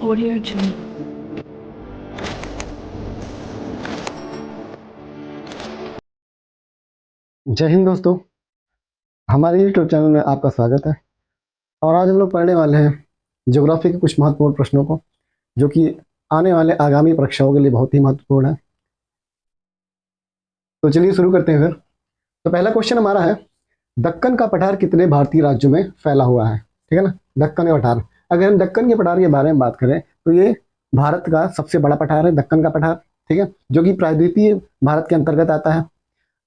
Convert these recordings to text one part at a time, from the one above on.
Audio Jungle. जय हिंद दोस्तों, हमारे यूट्यूब चैनल में आपका स्वागत है। और आज हम लोग पढ़ने वाले हैं ज्योग्राफी के कुछ महत्वपूर्ण प्रश्नों को, जो कि आने वाले आगामी परीक्षाओं के लिए बहुत ही महत्वपूर्ण है। तो चलिए शुरू करते हैं फिर। तो पहला क्वेश्चन हमारा है, दक्कन का पठार कितने भारतीय राज्यों में फैला हुआ है? ठीक है ना, दक्कन का पठार। अगर हम दक्कन के पठार के बारे में बात करें तो ये भारत का सबसे बड़ा पठार है, दक्कन का पठार। ठीक है, जो कि प्रायद्वीपीय भारत के अंतर्गत आता है।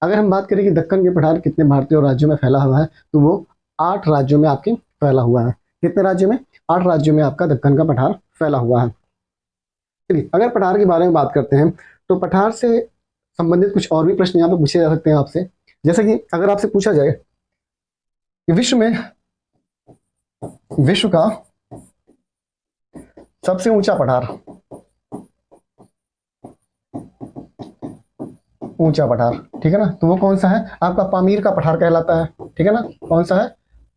अगर हम बात करें कि दक्कन के पठार कितने भारतीय राज्यों में फैला हुआ है, तो वो 8 राज्यों में आपके फैला हुआ है। कितने राज्यों में? 8 राज्यों में आपका दक्कन का पठार फैला हुआ है। चलिए, अगर पठार के बारे में बात करते हैं तो पठार से संबंधित कुछ और भी प्रश्न यहाँ पे पूछे जा सकते हैं आपसे। जैसे कि अगर आपसे पूछा जाए कि विश्व का सबसे ऊंचा पठार, ठीक है ना, तो वो कौन सा है? आपका पामीर का पठार कहलाता है। ठीक है ना, कौन सा है?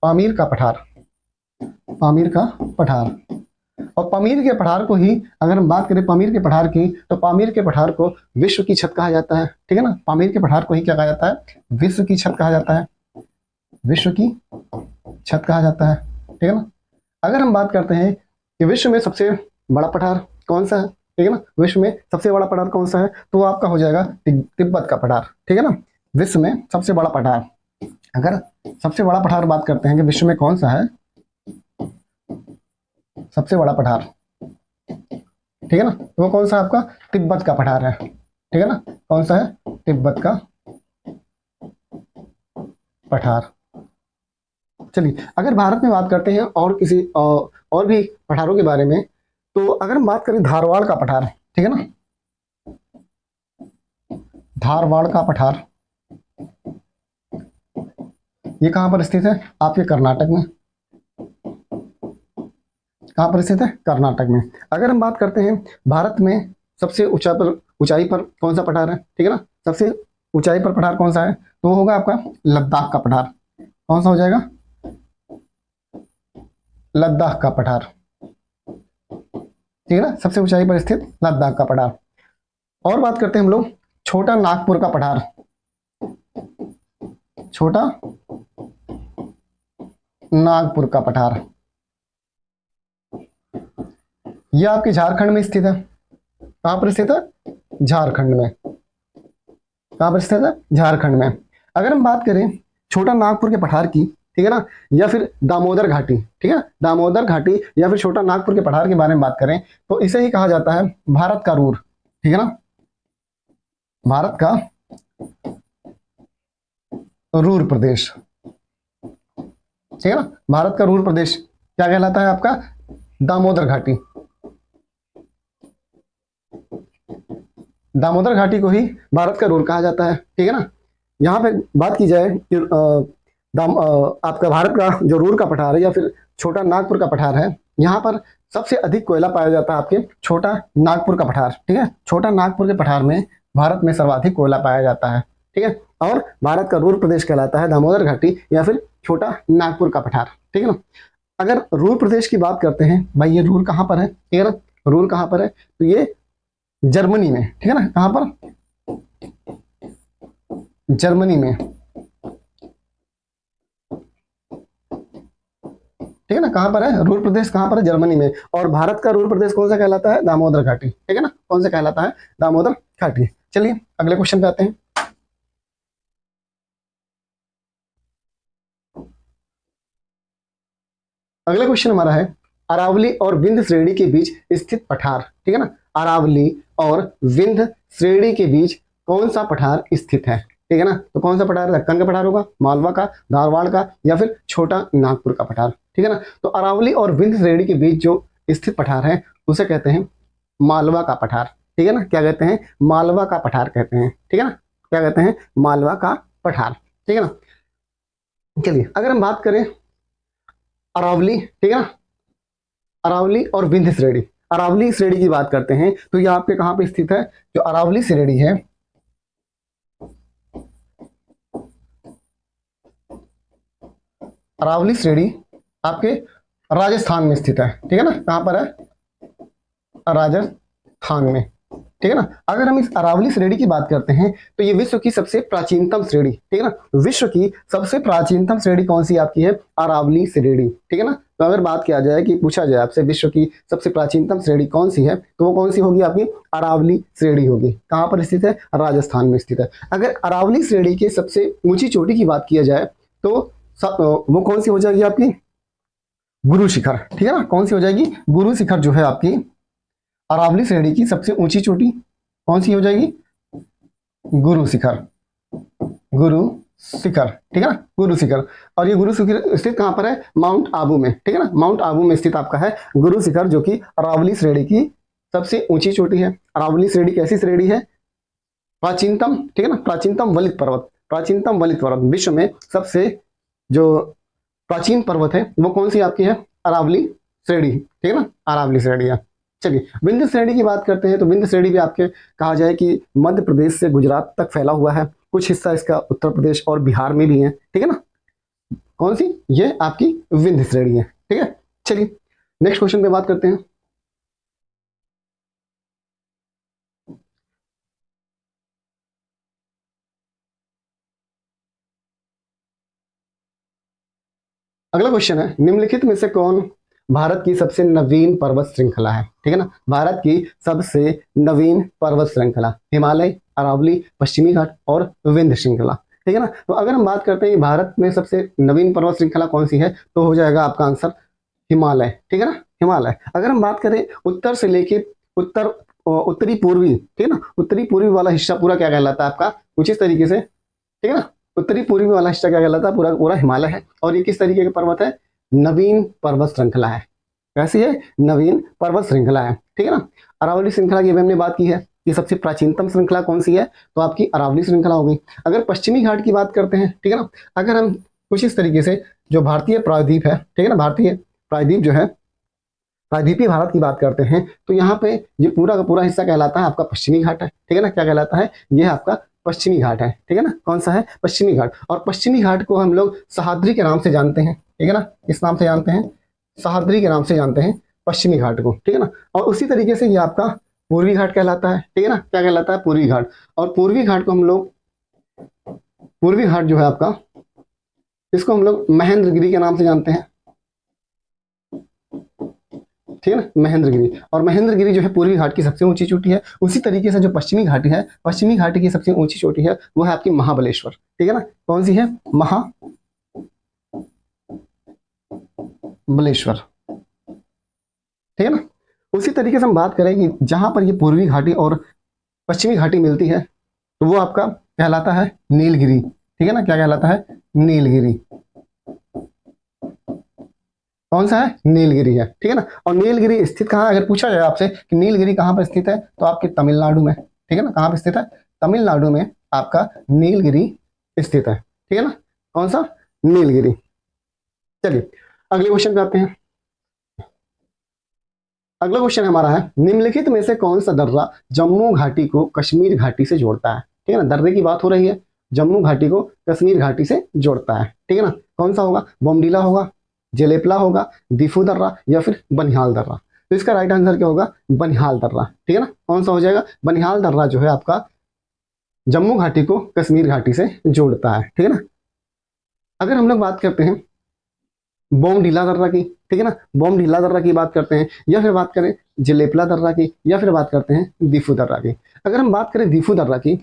पामीर का पठार। पामीर का पठार। और पामीर के पठार को ही अगर हम बात करें पामीर के पठार की, तो पामीर के पठार को विश्व की छत कहा जाता है। ठीक है ना, पामीर के पठार को ही क्या कहा जाता है? विश्व की छत कहा जाता है। विश्व की छत कहा जाता है। ठीक है ना। अगर हम बात करते हैं कि विश्व में सबसे बड़ा पठार कौन सा है, ठीक है ना, विश्व में सबसे बड़ा पठार कौन सा है, तो वो आपका हो जाएगा तिब्बत का पठार। ठीक है ना, विश्व में सबसे बड़ा पठार। अगर सबसे बड़ा पठार बात करते हैं कि विश्व में कौन सा है सबसे बड़ा पठार, ठीक है ना, तो वो कौन सा आपका? तिब्बत का पठार है। ठीक है ना, कौन सा है? तिब्बत का पठार। चलिए, अगर भारत में बात करते हैं और किसी और भी पठारों के बारे में, तो अगर हम बात करें धारवाड़ का पठार, ठीक है ना, धारवाड़ का पठार, ये कहां पर स्थित है? आपके कर्नाटक में। कहां पर स्थित है? कर्नाटक में। अगर हम बात करते हैं भारत में सबसे ऊंचाई पर कौन सा पठार है, ठीक है ना, सबसे ऊंचाई पर पठार कौन सा है, तो वो होगा आपका लद्दाख का पठार। कौन सा हो जाएगा? लद्दाख का पठार। ठीक है ना, सबसे ऊंचाई पर स्थित लद्दाख का पठार। और बात करते हैं हम लोग छोटा नागपुर का पठार। छोटा नागपुर का पठार, यह आपके झारखंड में स्थित है। कहां पर स्थित है? झारखंड में। कहां पर स्थित है? झारखंड में। अगर हम बात करें छोटा नागपुर के पठार की, ठीक है ना, या फिर दामोदर घाटी, ठीक है, दामोदर घाटी या फिर छोटा नागपुर के पठार के बारे में बात करें, तो इसे ही कहा जाता है भारत का रूर। ठीक है ना, भारत का रूर प्रदेश। ठीक है ना, भारत का रूर प्रदेश क्या कहलाता है? आपका दामोदर घाटी। दामोदर घाटी को ही भारत का रूर कहा जाता है। ठीक है ना, यहाँ पे बात की जाए कि आपका भारत का जो रूर का पठार है या फिर छोटा नागपुर का पठार है, यहाँ पर सबसे अधिक कोयला पाया जाता है आपके छोटा नागपुर का पठार। ठीक है, छोटा नागपुर के पठार में भारत में सर्वाधिक कोयला पाया जाता है। ठीक है, और भारत का रूर प्रदेश कहलाता है दामोदर घाटी या फिर छोटा नागपुर का पठार। ठीक है ना। अगर रूर प्रदेश की बात करते हैं, भाई ये रूर कहाँ पर है, ठीक है ना, रूर कहाँ पर है, तो ये जर्मनी में। ठीक है ना, कहां पर? जर्मनी में। ठीक है ना, कहां पर है रूर प्रदेश? कहां पर है? जर्मनी में। और भारत का रूर प्रदेश कौन सा कहलाता है? दामोदर घाटी। ठीक है ना, कौन सा कहलाता है? दामोदर घाटी। चलिए अगले क्वेश्चन पे आते हैं। अगला क्वेश्चन हमारा है, अरावली और विंध्य श्रेणी के बीच स्थित पठार। ठीक है ना, अरावली और विंध्य श्रेणी के बीच कौन सा पठार स्थित है? ठीक है ना, तो कौन सा पठार? दक्कन का पठार होगा, मालवा का, धारवाड़ का, या फिर छोटा नागपुर का पठार। ठीक है ना, तो अरावली और विंध्य श्रेणी के बीच जो स्थित पठार है उसे कहते हैं मालवा का पठार। ठीक है ना, क्या कहते हैं? मालवा का पठार कहते हैं। ठीक है ना, क्या कहते हैं? मालवा का पठार। ठीक है ना। चलिए, अगर हम बात करें अरावली, ठीक है ना, अरावली और विंध्य श्रेणी, अरावली श्रेणी की बात करते हैं तो यह आपके कहां पे स्थित है? जो अरावली श्रेणी है, अरावली श्रेणी आपके राजस्थान में स्थित है। ठीक है ना, कहां पर है? राजस्थान में, ठीक है ना। अगर हम इस अरावली श्रेणी की बात करते हैं तो ये विश्व की सबसे प्राचीनतम श्रेणी, ठीक है ना। विश्व की सबसे प्राचीनतम श्रेणी कौन सी आपकी है? अरावली श्रेणी, ठीक है ना। तो अगर बात किया जाए कि पूछा जाए आपसे विश्व की सबसे प्राचीनतम श्रेणी कौन सी है, तो वो कौन सी होगी? आपकी अरावली श्रेणी होगी। कहाँ पर स्थित है? राजस्थान में स्थित है। अगर अरावली श्रेणी के सबसे ऊंची चोटी की बात किया जाए तो वो कौन सी हो जाएगी? आपकी गुरु शिखर, ठीक है ना। कौन सी हो जाएगी? गुरु शिखर जो है आपकी अरावली श्रेणी की सबसे ऊंची चोटी कौन सी हो जाएगी? गुरु शिखर, गुरु शिखर, ठीक है ना, गुरु शिखर। और ये गुरु शिखर स्थित कहां पर है? माउंट आबू में, ठीक है ना। माउंट आबू में स्थित आपका है गुरु शिखर, जो कि अरावली श्रेणी की सबसे ऊंची चोटी है। अरावली श्रेणी कैसी श्रेणी है? प्राचीनतम, ठीक है ना, प्राचीनतम वलित पर्वत, प्राचीनतम वलित पर्वत। विश्व में सबसे जो प्राचीन पर्वत है वो कौन सी आपकी है? अरावली श्रेणी, ठीक है ना, अरावली श्रेणी है। चलिए विंध्य श्रेणी की बात करते हैं तो विंध्य श्रेणी भी आपके कहा जाए कि मध्य प्रदेश से गुजरात तक फैला हुआ है। कुछ हिस्सा इसका उत्तर प्रदेश और बिहार में भी है, ठीक है ना। कौन सी? ये आपकी विंध्य श्रेणी है, ठीक है। चलिए नेक्स्ट क्वेश्चन पे बात करते हैं। अगला क्वेश्चन है, निम्नलिखित में से कौन भारत की सबसे नवीन पर्वत श्रृंखला है? ठीक है ना, भारत की सबसे नवीन पर्वत श्रृंखला हिमालय, अरावली, पश्चिमी घाट और विंध्य श्रृंखला, ठीक है ना। तो अगर हम बात करते हैं भारत में सबसे नवीन पर्वत श्रृंखला कौन सी है, तो हो जाएगा आपका आंसर हिमालय, ठीक है ना, हिमालय। अगर हम बात करें उत्तर से लेके उत्तरी पूर्वी, ठीक है ना, उत्तरी पूर्वी वाला हिस्सा पूरा क्या कहलाता है आपका? कुछ इस तरीके से, ठीक है ना, उत्तरी पूर्वी वाला हिस्सा क्या कहलाता है? पूरा पूरा हिमालय है। और ये किस तरीके का पर्वत है? नवीन पर्वत श्रृंखला है। कैसी है? नवीन पर्वत श्रृंखला है, ठीक है ना। अरावली श्रृंखला की हमने बात की है कि सबसे प्राचीनतम श्रृंखला कौन सी है, तो आपकी अरावली श्रृंखला होगी। अगर पश्चिमी घाट की बात करते हैं, ठीक है ना, अगर हम कुछ इस तरीके से जो भारतीय प्रायद्वीप है, ठीक है ना, भारतीय प्रायद्वीप जो है, प्रायद्वीपीय भारत की बात करते हैं तो यहाँ पे ये पूरा का पूरा हिस्सा कहलाता है आपका पश्चिमी घाट है, ठीक है ना। क्या कहलाता है? ये आपका पश्चिमी घाट है, ठीक है ना। कौन सा है? पश्चिमी घाट। और पश्चिमी घाट को हम लोग सह्याद्री के नाम से जानते हैं, ठीक है ना, इस नाम से जानते हैं, सह्याद्री के नाम से जानते हैं पश्चिमी घाट को, ठीक है ना। और उसी तरीके से ये आपका पूर्वी घाट कहलाता है, ठीक है ना। क्या कहलाता है? पूर्वी घाट। और पूर्वी घाट को हम लोग, पूर्वी घाट जो है आपका, इसको हम लोग महेंद्रगिरी के नाम से जानते हैं, ठीक है ना, महेंद्रगिरी। और महेंद्रगिरी जो है पूर्वी घाट की सबसे ऊंची चोटी है। उसी तरीके से जो पश्चिमी घाटी है, पश्चिमी घाटी की सबसे ऊंची चोटी है वो है आपकी महाबलेश्वर, ठीक है ना। कौन सी है? महाबलेश्वर, ठीक है ना। उसी तरीके से हम बात करें कि जहां पर ये पूर्वी घाटी और पश्चिमी घाटी मिलती है तो वो आपका कहलाता है नीलगिरी, ठीक है ना। क्या कहलाता है? नीलगिरी। कौन सा है? नीलगिरी है, ठीक है ना। और नीलगिरी स्थित कहाँ? अगर पूछा जाए आपसे कि नीलगिरी कहाँ पर स्थित है, तो आपके तमिलनाडु में, ठीक है ना। कहाँ पर स्थित है? तमिलनाडु में आपका नीलगिरी स्थित है, ठीक है ना। कौन सा? नीलगिरी। चलिए अगले क्वेश्चन पे आते हैं। अगला क्वेश्चन हमारा है, निम्नलिखित में से कौन सा दर्रा जम्मू घाटी को कश्मीर घाटी से जोड़ता है? ठीक है ना, दर्रे की बात हो रही है, जम्मू घाटी को कश्मीर घाटी से जोड़ता है, ठीक है ना। कौन सा होगा? बोमडीला होगा, जेलेपला होगा, दिफू दर्रा या फिर बनिहाल दर्रा? तो इसका राइट आंसर क्या होगा? बनिहाल दर्रा, ठीक है ना। कौन सा हो जाएगा? बनिहाल दर्रा जो है आपका जम्मू घाटी को कश्मीर घाटी से जोड़ता है, ठीक है ना। अगर हम लोग बात करते हैं बोमडीला दर्रा की, ठीक है ना, बोमडीला दर्रा की बात करते हैं, या फिर बात करें जलेपला दर्रा की, या फिर बात करते हैं दिफू दर्रा की। अगर हम बात करें दिफू दर्रा की,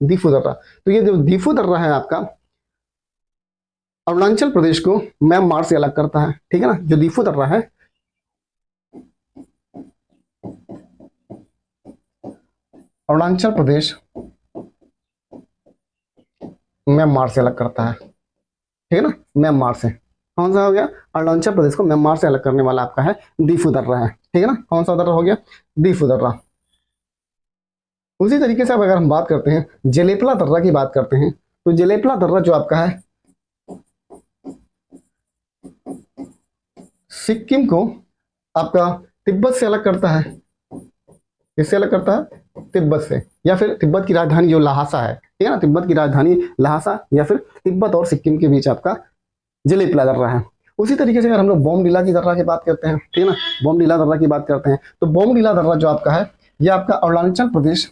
दिफू दर्रा, तो ये जो दिफू दर्रा है आपका अरुणाचल प्रदेश को म्यांमार से अलग करता है, ठीक है ना। जो दिफू दर्रा है अरुणाचल प्रदेश म्यांमार से अलग करता है, ठीक है ना, म्यांमार से। कौन सा हो गया? अरुणाचल प्रदेश को म्यांमार से अलग करने वाला आपका है दिफू दर्रा है, ठीक है ना। कौन सा दर्रा हो गया? दिफू दर्रा। उसी तरीके से अब अगर हम बात करते हैं जलेपला दर्रा की बात करते हैं, तो जलेपला दर्रा जो आपका है सिक्किम को आपका तिब्बत से अलग करता है। किससे अलग करता है? तिब्बत से, या फिर तिब्बत की राजधानी जो लहासा है, ठीक है ना, तिब्बत की राजधानी लहासा, या फिर तिब्बत और सिक्किम के बीच आपका जलेपला दर्रा है। उसी तरीके से अगर हम लोग बोमडिला की दर्रा की बात करते हैं, ठीक है ना, बोमडिला दर्रा की बात करते हैं, तो बोमडिला दर्रा जो आपका है ये आपका अरुणाचल प्रदेश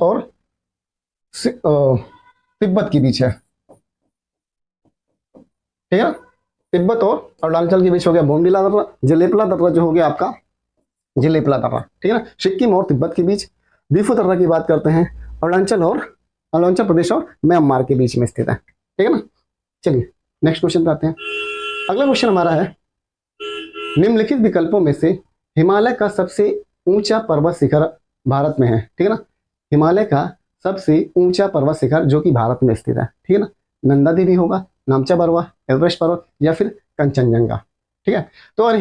और तिब्बत के बीच है, ठीक है। तिब्बत और अरुणाचल के बीच हो गया बोमडिला दर्रा। जलेपला दर्रा जो हो गया आपका जलेपला दर्रा, ठीक है ना, सिक्किम और तिब्बत के बीच। दीफू दर्रा की बात करते हैं, अरुणाचल प्रदेश और म्यांमार के बीच में स्थित है, ठीक है ना। चलिए नेक्स्ट क्वेश्चन पे आते हैं। अगला क्वेश्चन हमारा है, निम्नलिखित विकल्पों में से हिमालय का सबसे ऊंचा पर्वत शिखर भारत में है, ठीक है ना। हिमालय का सबसे ऊंचा पर्वत शिखर जो कि भारत में स्थित है, ठीक है ना, नंदा देवी होगा, नामचा बरवा, एवरेस्ट पर्वत या फिर कंचनजंगा, ठीक है। तो अगर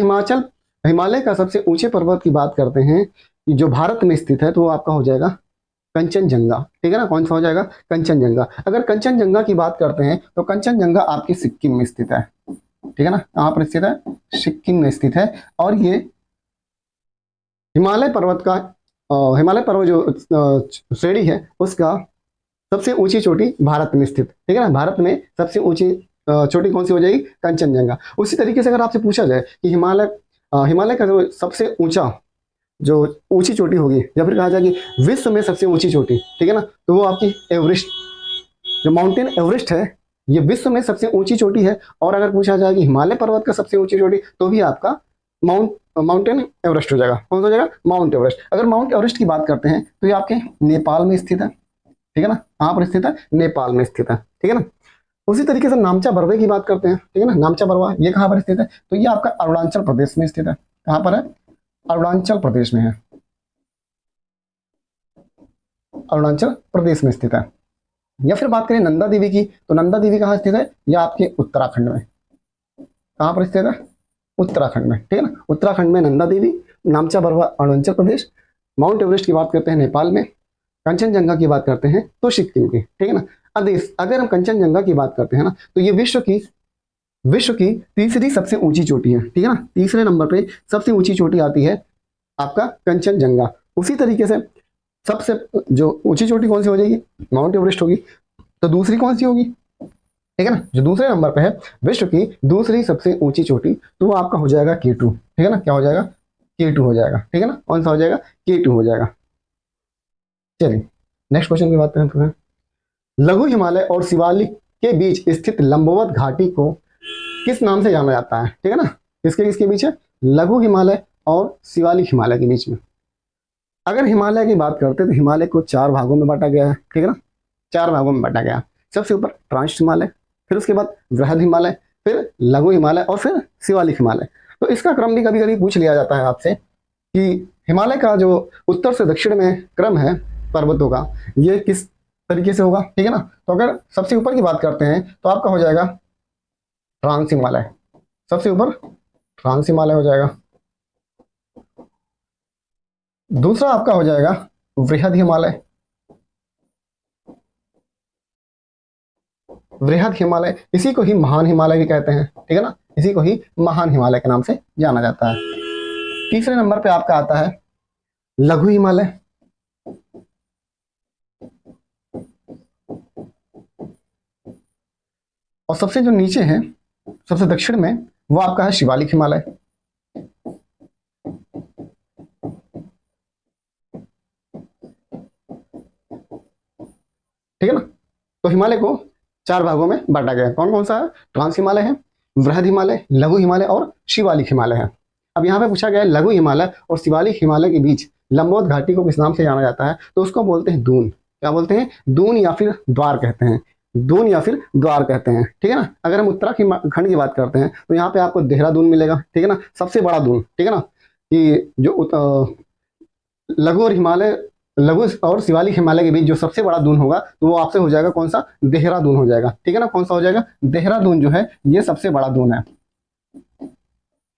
हिमालय का सबसे ऊंचे पर्वत की बात करते हैं जो भारत में स्थित है, तो वो आपका हो जाएगा कंचनजंगा, ठीक है ना। कौन सा हो जाएगा? कंचनजंगा। अगर कंचनजंगा की बात करते हैं तो कंचनजंगा आपकी सिक्किम में स्थित है, ठीक है ना। कहाँ पर स्थित है? सिक्किम में स्थित है। और ये हिमालय पर्वत जो श्रेणी है उसका सबसे ऊंची चोटी भारत में स्थित, ठीक है ना। भारत में सबसे ऊंची चोटी कौन सी हो जाएगी? कंचनजंगा। उसी तरीके से अगर आपसे पूछा जाए कि हिमालय का जो सबसे ऊंची चोटी होगी, या फिर कहा जाए कि विश्व में सबसे ऊंची चोटी, ठीक है ना, तो वो आपकी एवरेस्ट, जो माउंटेन एवरेस्ट है, ये विश्व में सबसे ऊंची चोटी है। और अगर पूछा जाए कि हिमालय पर्वत का सबसे ऊंची चोटी, तो भी आपका माउंटेन एवरेस्ट हो जाएगा। कौन सा हो जाएगा? Mount Everest. अगर माउंट एवरेस्ट की बात करते हैं तो ये आपके नेपाल में स्थित है, ठीक है ना। कहाँ पर स्थित है? नेपाल में स्थित है, ठीक है ना। उसी तरीके से नामचा बरवे की बात करते हैं, ठीक है ना। नामचा बरवा ये कहाँ पर स्थित है? तो ये आपका अरुणाचल प्रदेश में स्थित है। कहाँ पर है? अरुणाचल प्रदेश में है, अरुणाचल प्रदेश में स्थित है। या फिर बात करें नंदा देवी की, तो नंदा देवी कहाँ स्थित है? यह आपके उत्तराखंड में। कहाँ पर स्थित है? उत्तराखंड में, ठीक है ना। उत्तराखंड में नंदा देवी, नामचा बरवा अरुणाचल प्रदेश, माउंट एवरेस्ट की बात करते हैं नेपाल में, कंचनजंगा की बात करते हैं तो सिक्किम की, ठीक है ना। अगर हम कंचनजंगा की बात करते हैं ना, तो ये विश्व की तीसरी सबसे ऊंची चोटी है, ठीक है ना। तीसरे नंबर पे सबसे ऊंची चोटी आती है आपका कंचनजंगा। उसी तरीके से सबसे जो ऊंची चोटी कौन सी हो जाएगी? माउंट एवरेस्ट होगी। तो दूसरी कौन सी होगी? ठीक है ना, जो दूसरे नंबर पे है विश्व की दूसरी सबसे ऊंची चोटी, तो वो आपका हो जाएगा K2, ठीक है ना। क्या हो जाएगा? K2 हो जाएगा, ठीक है ना। कौन सा हो जाएगा? K2 हो जाएगा। चलिए नेक्स्ट क्वेश्चन की बात करें तो लघु हिमालय और शिवालिक के बीच स्थित लंबवत घाटी को किस नाम से जाना जाता है? ठीक है ना, किसके बीच है? लघु हिमालय और शिवालिक हिमालय के बीच में। अगर हिमालय की बात करते हैं तो हिमालय को 4 भागों में बांटा गया है, ठीक है ना, 4 भागों में बांटा गया। सबसे ऊपर ट्रांस हिमालय, फिर उसके बाद वृहद हिमालय, फिर लघु हिमालय और फिर शिवालिक हिमालय। तो इसका क्रम भी कभी कभी पूछ लिया जाता है आपसे कि हिमालय का जो उत्तर से दक्षिण में क्रम है पर्वतों का, ये किस तरीके से होगा, ठीक है ना। तो अगर सबसे ऊपर की बात करते हैं तो आपका हो जाएगा ट्रांस हिमालय, सबसे ऊपर ट्रांस हिमालय हो जाएगा। दूसरा आपका हो जाएगा वृहद हिमालय, वृहद हिमालय, इसी को ही महान हिमालय भी कहते हैं, ठीक है ना, इसी को ही महान हिमालय के नाम से जाना जाता है। तीसरे नंबर पे आपका आता है लघु हिमालय, और सबसे जो नीचे है सबसे दक्षिण में वो आपका है शिवालिक हिमालय, ठीक है ना। तो हिमालय को 4 भागों में बांटा गया है। कौन कौन सा है? ट्रांस हिमालय है, वृहद हिमालय, लघु हिमालय और शिवालिक हिमालय है। अब यहाँ पे पूछा गया है लघु हिमालय और शिवालिक हिमालय के बीच लंबवत घाटी को किस नाम से जाना जाता है? तो उसको बोलते हैं दून। क्या बोलते हैं? दून या फिर द्वार कहते हैं, दून या फिर द्वार कहते हैं, ठीक है ना। अगर हम उत्तराखंड की बात करते हैं तो यहाँ पे आपको देहरादून मिलेगा, ठीक है ना, सबसे बड़ा दून, ठीक है ना। कि जो लघु और शिवालिक हिमालय के बीच जो सबसे बड़ा दून होगा तो वो आपसे हो जाएगा कौन सा? देहरादून हो जाएगा, ठीक है ना। कौन सा हो जाएगा? देहरादून जो है ये सबसे बड़ा दून है,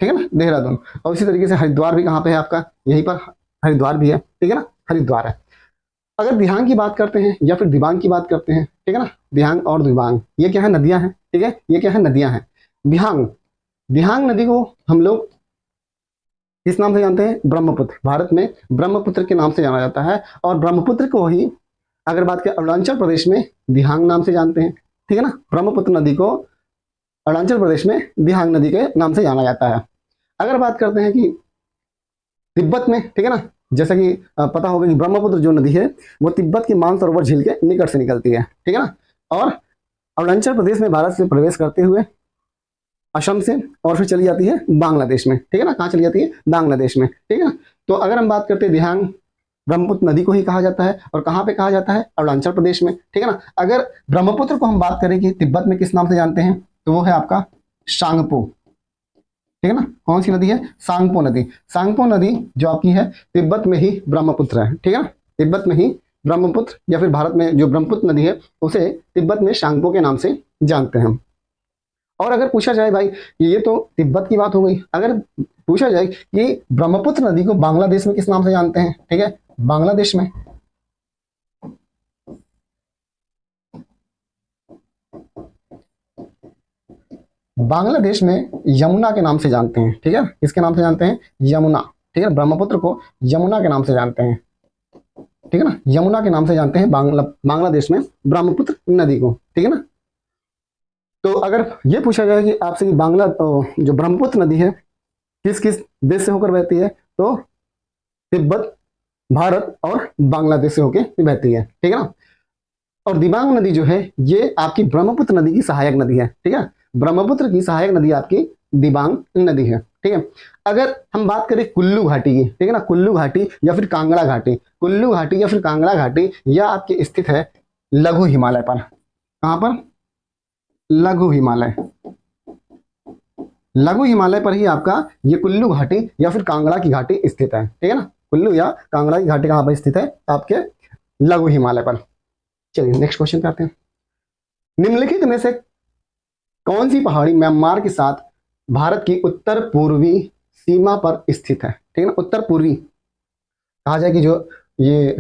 ठीक है ना, देहरादून। और इसी तरीके से हरिद्वार भी कहाँ पे है आपका? यहीं पर हरिद्वार भी है, ठीक है ना, हरिद्वार है। अगर दिहांग की बात करते हैं या फिर दिबांग की बात करते हैं, ठीक है ना, दिहांग और दिबांग ये क्या है? नदियां हैं, ठीक है, ये क्या है? नदियां हैं। दिहांग नदी को हम लोग किस नाम से जानते हैं? ब्रह्मपुत्र। भारत में ब्रह्मपुत्र के नाम से जाना जाता है, और ब्रह्मपुत्र को ही अगर बात करें अरुणाचल प्रदेश में दिहांग नाम से जानते हैं, ठीक है ना। ब्रह्मपुत्र नदी को अरुणाचल प्रदेश में दिहांग नदी के नाम से जाना जाता है। अगर बात करते हैं कि तिब्बत में, ठीक है ना, जैसा कि पता होगा कि ब्रह्मपुत्र जो नदी है वो तिब्बत की मानसरोवर झील के निकट से निकलती है, ठीक है ना। और अरुणाचल प्रदेश में भारत से प्रवेश करते हुए असम से और फिर चली जाती है बांग्लादेश में, ठीक है ना। कहाँ चली जाती है? बांग्लादेश में, ठीक है ना। तो अगर हम बात करते हैं दिहांग ब्रह्मपुत्र नदी को ही कहा जाता है, और कहाँ पे कहा जाता है? अरुणाचल प्रदेश में, ठीक है ना। अगर ब्रह्मपुत्र को हम बात करें कि तिब्बत में किस नाम से जानते हैं, तो वो है आपका सांगपो, ठीक है ना। कौन सी नदी है? सांगपो नदी। सांगपो नदी जो आपकी है तिब्बत में ही ब्रह्मपुत्र है, ठीक है ना। तिब्बत में ही ब्रह्मपुत्र, या फिर भारत में जो ब्रह्मपुत्र नदी है उसे तिब्बत में सांगपो के नाम से जानते हैं। और अगर पूछा जाए भाई, ये तो तिब्बत की बात हो गई, अगर पूछा जाए कि ब्रह्मपुत्र नदी को बांग्लादेश में किस नाम से जानते हैं, ठीक है, बांग्लादेश में बांग्लादेश में यमुना के नाम से जानते हैं, ठीक है। किसके नाम से जानते हैं? यमुना, ठीक है। ब्रह्मपुत्र को यमुना के नाम से जानते हैं, ठीक है ना। यमुना के नाम से जानते हैं बांग्लादेश में ब्रह्मपुत्र नदी को, ठीक है ना। तो अगर ये पूछा जाए कि आपसे कि जो ब्रह्मपुत्र नदी है किस किस देश से होकर बहती है, तो तिब्बत, भारत और बांग्लादेश से होकर बहती है, ठीक है ना। और दिबांग नदी जो है ये आपकी ब्रह्मपुत्र नदी की सहायक नदी है, ठीक है। ब्रह्मपुत्र की सहायक नदी आपकी दिबांग नदी है, ठीक है। अगर हम बात करें कुल्लू घाटी की, ठीक है ना, कुल्लू घाटी या फिर कांगड़ा घाटी, कुल्लू घाटी या फिर कांगड़ा घाटी, यह आपकी स्थित है लघु हिमालय पर। कहां पर? लघु हिमालय, लघु हिमालय पर ही आपका ये कुल्लू घाटी या फिर कांगड़ा की घाटी स्थित है, ठीक है ना। कुल्लू या कांगड़ा की घाटी कहां पर स्थित है? आपके लघु हिमालय पर। चलिए नेक्स्ट क्वेश्चन करते हैं। निम्नलिखित में से कौन सी पहाड़ी म्यांमार के साथ भारत की उत्तर पूर्वी सीमा पर स्थित है, ठीक है ना। उत्तर पूर्वी कहा जाए कि जो ये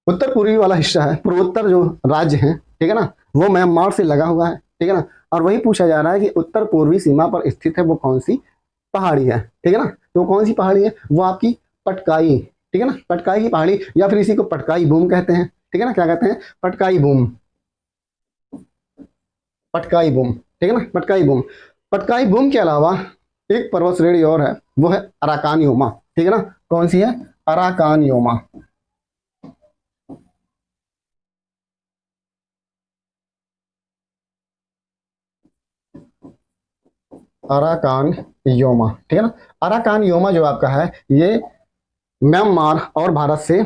उत्तर पूर्वी वाला हिस्सा है, पूर्वोत्तर जो राज्य है, ठीक है ना, वो म्यांमार से लगा हुआ है, ठीक है ना। और वही पूछा जा रहा है कि उत्तर पूर्वी सीमा पर स्थित है वो कौन सी पहाड़ी है, ठीक है ना। तो कौन सी पहाड़ी है? वो आपकी पटकाई, ठीक है ना, पटकाई की पहाड़ी, या फिर इसी को पटकाई बूम कहते हैं, ठीक है ना। क्या कहते हैं? पटकाई बूम, पटकाई बूम, ठीक है ना, पटकाई बूम। पटकाई बूम के अलावा एक पर्वत श्रेणी और है, वो है अराकान योमा, ठीक है ना। कौन सी है? Arakan Yoma. अराकान योमा, ठीक है ना। अराकान योमा जो आपका है ये म्यांमार और भारत से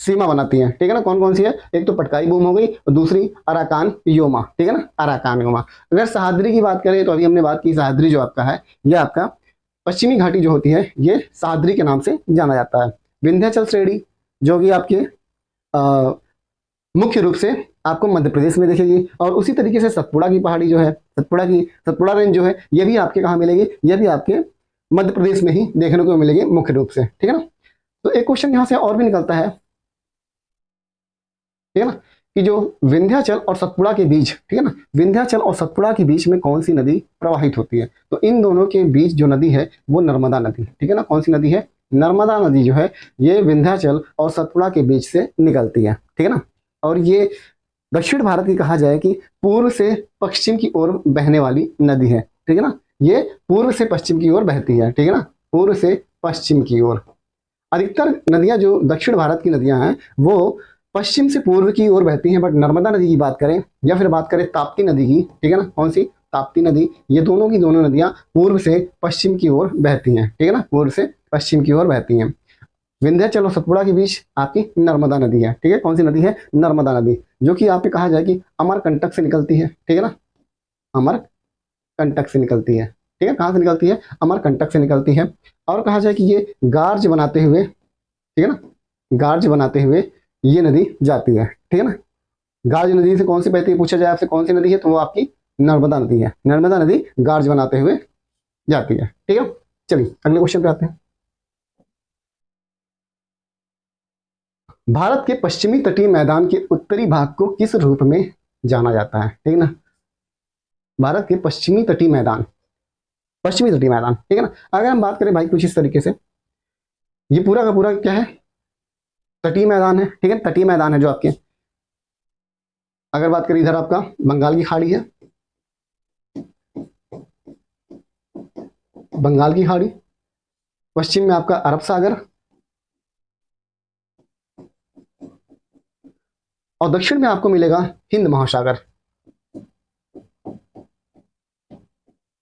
सीमा बनाती है, ठीक है ना। कौन कौन सी है? एक तो पटकाई बूम हो गई और दूसरी अराकान योमा, ठीक है ना, अराकान योमा। अगर सह्याद्री की बात करें तो अभी हमने बात की सह्याद्री जो आपका है ये आपका पश्चिमी घाटी जो होती है ये सह्याद्री के नाम से जाना जाता है। विंध्याचल श्रेणी जो कि आपके मुख्य रूप से आपको मध्य प्रदेश में दिखेगी, और उसी तरीके से सतपुड़ा की पहाड़ी जो है, सतपुड़ा रेंज जो है ये भी आपके कहाँ मिलेगी? ये भी आपके मध्य प्रदेश में ही देखने को मिलेगी मुख्य रूप से, ठीक है ना। तो एक क्वेश्चन यहाँ से और भी निकलता है, ठीक है ना, कि जो विंध्याचल और सतपुड़ा के बीच, ठीक है ना, विंध्याचल और सतपुड़ा के बीच में कौन सी नदी प्रवाहित होती है? तो इन दोनों के बीच जो नदी है वो नर्मदा नदी, ठीक है ना। कौन सी नदी है? नर्मदा नदी जो है ये विंध्याचल और सतपुड़ा के बीच से निकलती है, ठीक है ना। और ये दक्षिण भारत की कहा जाए कि पूर्व से पश्चिम की ओर बहने वाली नदी है, ठीक है ना। ये पूर्व से पश्चिम की ओर बहती है, ठीक है ना, पूर्व से पश्चिम की ओर। अधिकतर नदियां जो दक्षिण भारत की नदियां हैं वो पश्चिम से पूर्व की ओर बहती हैं, बट नर्मदा नदी की बात करें या फिर बात करें ताप्ती नदी की, ठीक है ना, कौन सी? ताप्ती नदी, ये दोनों की दोनों नदियां पूर्व से पश्चिम की ओर बहती हैं, ठीक है ना, पूर्व से पश्चिम की ओर बहती हैं। विंध्याचल और सतपुड़ा के बीच आपकी नर्मदा नदी है, ठीक है। कौन सी नदी है? नर्मदा नदी, जो कि आपके कहा जाए कि अमरकंटक से निकलती है, ठीक है ना, अमरकंटक से निकलती है, ठीक है। कहाँ से निकलती है? अमरकंटक से निकलती है। और कहा जाए कि ये गार्ज बनाते हुए, ठीक है ना, गार्ज बनाते हुए ये नदी जाती है, ठीक है ना। गार्ज नदी से कौन सी बहती है? पूछा जाए आपसे कौन सी नदी है, तो वो आपकी नर्मदा नदी है। नर्मदा नदी गार्ज बनाते हुए जाती है, ठीक है। चलिए अगले क्वेश्चन पे आते हैं। भारत के पश्चिमी तटीय मैदान के उत्तरी भाग को किस रूप में जाना जाता है, ठीक है ना। भारत के पश्चिमी तटीय मैदान, पश्चिमी तटीय मैदान, ठीक है ना। अगर हम बात करें भाई कुछ इस तरीके से, ये पूरा का पूरा क्या है? तटीय मैदान है, ठीक है, तटीय मैदान है जो आपके, अगर बात करें इधर आपका बंगाल की खाड़ी है, बंगाल की खाड़ी, पश्चिम में आपका अरब सागर, और दक्षिण में आपको मिलेगा हिंद महासागर,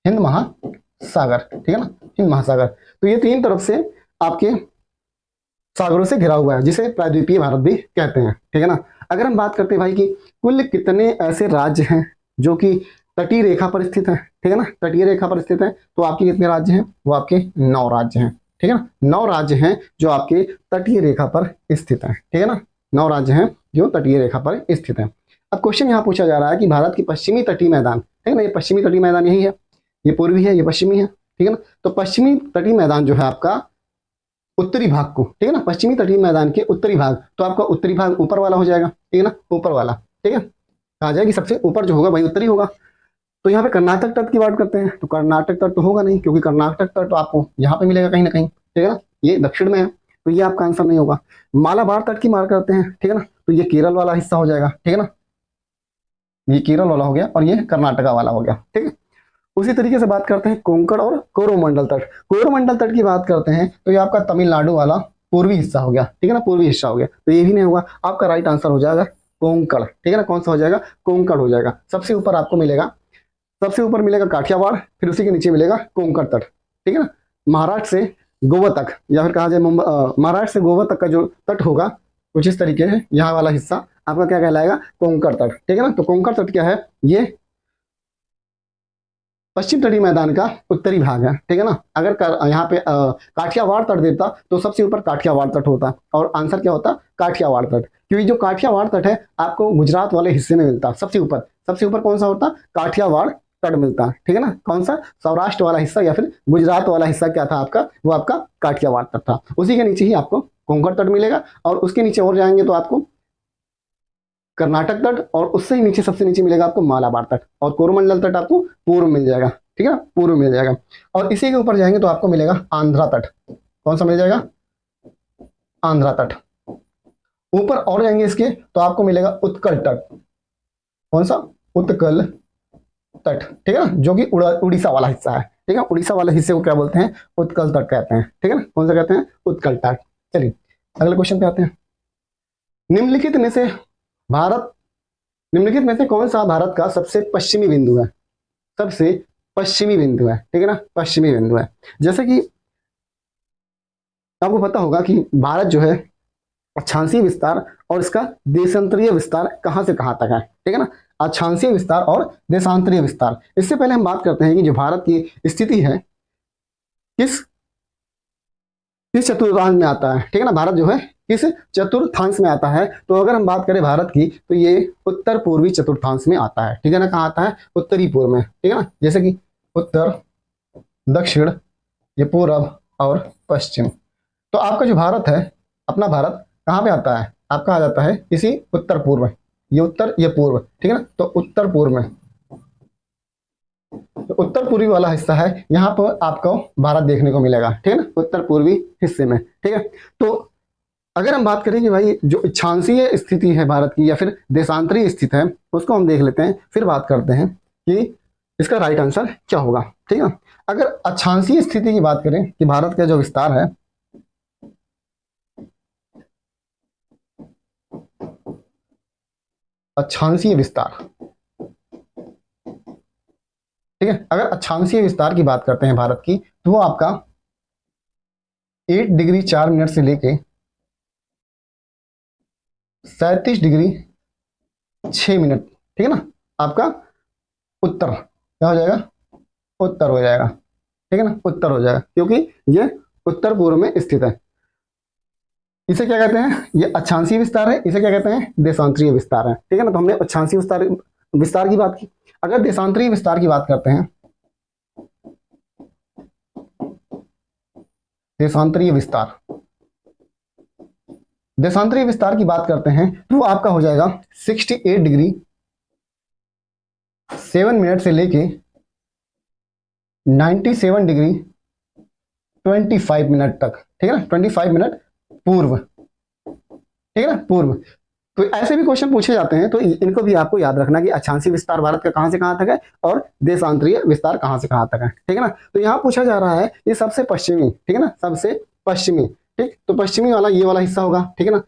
हिंद महासागर, ठीक है ना, हिंद महासागर। तो ये तीन तरफ से आपके सागरों से घिरा हुआ है, जिसे प्रायद्वीपीय भारत भी कहते हैं, ठीक है ना। अगर हम बात करते हैं भाई कि कुल कितने ऐसे राज्य हैं जो कि तटीय रेखा पर स्थित है, ठीक है ना, तटीय रेखा पर स्थित है, तो आपके कितने राज्य हैं, वो आपके 9 राज्य हैं, ठीक है ना, 9 राज्य हैं जो आपके तटीय रेखा पर स्थित है, ठीक है ना, 9 राज्य हैं जो तटीय रेखा पर स्थित है। अब क्वेश्चन यहाँ पूछा जा रहा है कि भारत की पश्चिमी तटीय मैदान, ठीक है ना, ये पश्चिमी तटीय मैदान यही है, ये पूर्वी है, ये पश्चिमी है, ठीक है ना। तो पश्चिमी तटीय मैदान जो है आपका उत्तरी भाग को, ठीक है ना, पश्चिमी तटीय मैदान के उत्तरी भाग, तो आपका उत्तरी भाग ऊपर वाला हो जाएगा, ठीक है ना, ऊपर वाला, ठीक है, कहा जाए कि सबसे ऊपर जो होगा वही उत्तरी होगा। तो यहाँ पे कर्नाटक तट की बात करते हैं, तो कर्नाटक तट तो होगा नहीं, क्योंकि कर्नाटक तट तो आपको यहाँ पे मिलेगा कहीं ना कहीं, ठीक है ना, ये दक्षिण में है, तो ये आपका आंसर नहीं होगा। मालाबार तट की बात करते हैं, ठीक है ना, तो ये केरल वाला हिस्सा हो जाएगा, ठीक है ना, ये केरल वाला हो गया और ये कर्नाटका वाला हो गया, ठीक है। उसी तरीके से बात करते हैं कोंकण और कोरोमंडल तट, कोरोमंडल तट की बात करते हैं तो ये आपका तमिलनाडु वाला पूर्वी हिस्सा हो गया, ठीक है ना, पूर्वी हिस्सा हो गया, तो ये भी नहीं होगा, आपका राइट आंसर हो जाएगा कोंकण, ठीक है ना, कौन सा हो जाएगा, कोंकण हो जाएगा। सबसे ऊपर आपको मिलेगा, सबसे ऊपर मिलेगा काठियावाड़, फिर उसी के नीचे मिलेगा कोंकण तट, ठीक है ना। महाराष्ट्र से गोवा तक, या फिर कहा जाए महाराष्ट्र से गोवा तक का जो तट होगा कुछ इस तरीके है, यहाँ वाला हिस्सा आपका क्या कहलाएगा, कोंकण तट, ठीक है ना। तो कोंकण तट क्या है, ये पश्चिम तटीय मैदान का उत्तरी भाग है, ठीक है ना। अगर यहाँ पे काठियावाड़ तट देता तो सबसे ऊपर काठियावाड़ तट होता और आंसर क्या होता, काठियावाड़ तट, क्योंकि जो काठियावाड़ तट है आपको गुजरात वाले हिस्से में मिलता, सबसे ऊपर कौन सा होता, काठियावाड़ तट मिलता, ठीक है ना, कौन सा, सौराष्ट्र वाला हिस्सा या फिर गुजरात वाला हिस्सा क्या था आपका, वो आपका काठियावाड़ तट था। उसी के नीचे ही आपको कोंकण तट मिलेगा और उसके नीचे और जाएंगे तो आपको कर्नाटक तट, और उससे ही नीचे सबसे नीचे मिलेगा आपको मालाबार तट, और कोरोमंडल तट आपको पूर्व मिल जाएगा, ठीक है ना, पूर्व मिल जाएगा। और इसी के ऊपर जाएंगे तो आपको मिलेगा आंध्रा तट, कौन सा मिल जाएगा, आंध्रा तट। ऊपर और जाएंगे इसके तो आपको मिलेगा उत्कल तट, कौन सा, उत्कल तट, ठीक है ना, जो कि उड़ीसा वाला हिस्सा है, ठीक है, उड़ीसा वाले हिस्से को क्या बोलते हैं, उत्कल तट कहते हैं, ठीक है ना, कौन सा कहते हैं, उत्कल तट। चलिए अगले क्वेश्चन पे आते हैं। निम्नलिखित में से भारत, निम्नलिखित में से कौन सा भारत का सबसे पश्चिमी बिंदु है, सबसे पश्चिमी बिंदु है, ठीक है ना, पश्चिमी बिंदु है। जैसे कि आपको पता होगा कि भारत जो है अक्षांशीय विस्तार और इसका देशांतरीय विस्तार कहां से कहां तक है, ठीक है ना, अक्षांशीय विस्तार और देशांतरीय विस्तार। इससे पहले हम बात करते हैं कि जो भारत की स्थिति है किस किस चतुर्थांश में आता है, ठीक है ना, भारत जो है किस चतुर्थांश में आता है। तो अगर हम बात करें भारत की तो ये उत्तर पूर्वी चतुर्थांश में आता है, ठीक है ना, कहाँ आता है, उत्तरी पूर्व में, ठीक है ना, जैसे कि उत्तर, दक्षिण, ये पूर्व और पश्चिम। तो आपका जो भारत है, अपना भारत कहाँ पे आता है, आपका आ जाता है इसी उत्तर पूर्व, ये उत्तर ये पूर्व, ठीक है ना, तो उत्तर पूर्व में, तो उत्तर पूर्वी वाला हिस्सा है, यहाँ पर आपको भारत देखने को मिलेगा, ठीक है ना, उत्तर पूर्वी हिस्से में, ठीक है। तो अगर हम बात करें कि भाई जो अक्षांशीय स्थिति है भारत की या फिर देशांतरीय स्थिति है उसको हम देख लेते हैं, फिर बात करते हैं कि इसका राइट आंसर क्या होगा, ठीक है। अगर अक्षांशीय स्थिति की बात करें कि भारत का जो विस्तार है, अक्षांशीय विस्तार, ठीक है, अगर अक्षांशीय विस्तार की बात करते हैं भारत की तो वो आपका 8 डिग्री 4 मिनट से लेके 37 डिग्री 6 मिनट, ठीक है ना, आपका उत्तर क्या हो जाएगा, उत्तर हो जाएगा, ठीक है ना, उत्तर हो जाएगा, क्योंकि ये उत्तर पूर्व में स्थित है। इसे क्या कहते हैं, ये अक्षांशीय विस्तार है, इसे क्या कहते हैं, देशांतरीय विस्तार है, ठीक है ना। तो हमने अक्षांशीय विस्तार की बात की। अगर देशांतरीय विस्तार की बात करते हैं, देशांतरीय विस्तार, देशांतरीय विस्तार की बात करते हैं तो आपका हो जाएगा 68 डिग्री 7 मिनट से लेके 97 डिग्री 25 मिनट तक, ठीक है ना, 25 मिनट पूर्व, ठीक है ना, पूर्व। तो ऐसे भी क्वेश्चन पूछे जाते हैं, तो इनको भी आपको याद रखना कि अक्षांशीय विस्तार भारत का कहां से कहां तक है और देशांतरीय विस्तार कहां से कहां तक है। ठीक है ना, तो यहाँ पूछा जा रहा है ये सबसे पश्चिमी, ठीक है ना, सबसे पश्चिमी। ठीक, तो पश्चिमी वाला ये वाला हिस्सा होगा। ठीक है ना,